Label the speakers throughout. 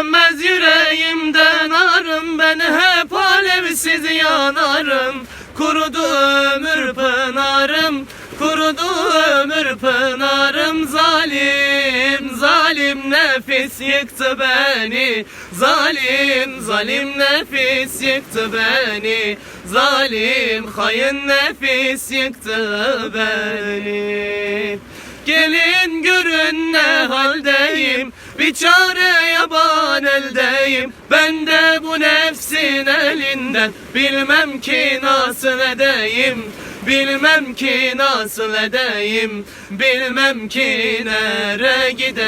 Speaker 1: Sönmez yüreğimden arım, ben hep alevsiz yanarım. Kurudu ömür pınarım, kurudu ömür pınarım. Zalim, zalim nefis yıktı beni. Zalim, zalim nefis yıktı beni. Zalim, hain nefis yıktı beni. Gelin görün ne haldeyim, bir çare yaban eldeyim. Ben de bu nefsin elinden bilmem ki nasıl edeyim. Bilmem ki nasıl edeyim, bilmem ki nere gideyim.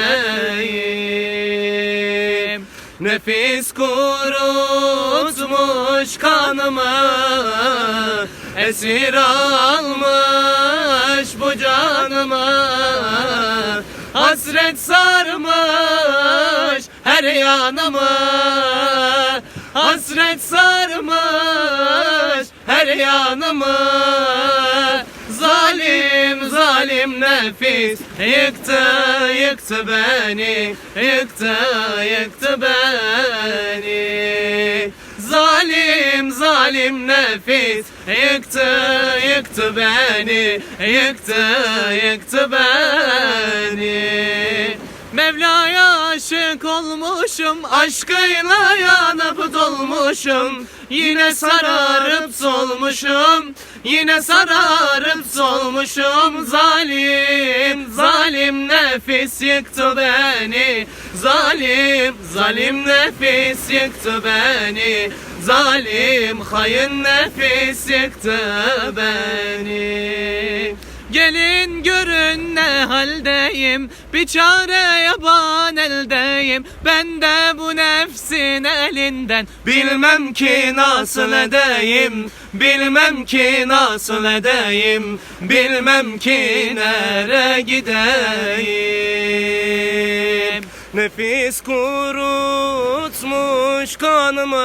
Speaker 1: Nefis kurutmuş kanımı, esir almış bu canımı. Hasret sarmış her yanımı, hasret sarmış her yanımı. Zalim, zalim nefis yıktı, yıktı beni, yıktı, yıktı beni. Zalim, zalim nefis yıktı, yıktı beni, yıktı, yıktı beni. Mevla'ya aşık olmuşum, aşkıyla yanıp dolmuşum. Yine sararıp solmuşum, yine sararıp solmuşum. Zalim, zalim nefis yıktı beni. Zalim, zalim nefis yıktı beni. Zalim, hain nefis yıktı beni. Gelin görün ne haldeyim, bir çare yaban eldeyim. Ben de bu nefsin elinden bilmem ki nasıl edeyim. Bilmem ki nasıl edeyim, bilmem ki nere gideyim. Nefis kurutmuş kanımı,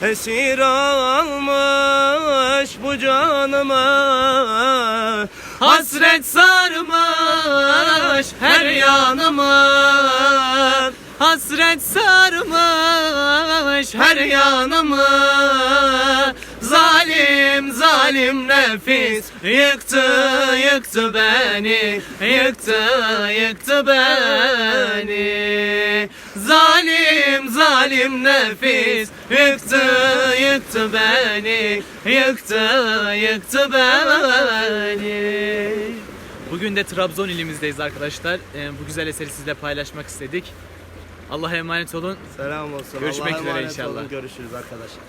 Speaker 1: esir almış bu canımı. Hasret sarmış her yanımı, hasret sarmış her yanımı. Zalim, zalim nefis yıktı, yıktı beni, yıktı, yıktı beni. Zalim, zalim nefis yıktı, yıktı beni, yıktı, yıktı beni.
Speaker 2: Bugün de Trabzon ilimizdeyiz arkadaşlar. Bu güzel eseri sizle paylaşmak istedik. Allah'a emanet olun.
Speaker 1: Selam olsun.
Speaker 2: Görüşmek
Speaker 1: Allah'a
Speaker 2: üzere
Speaker 1: emanet
Speaker 2: inşallah.
Speaker 1: olun. Görüşürüz arkadaşlar.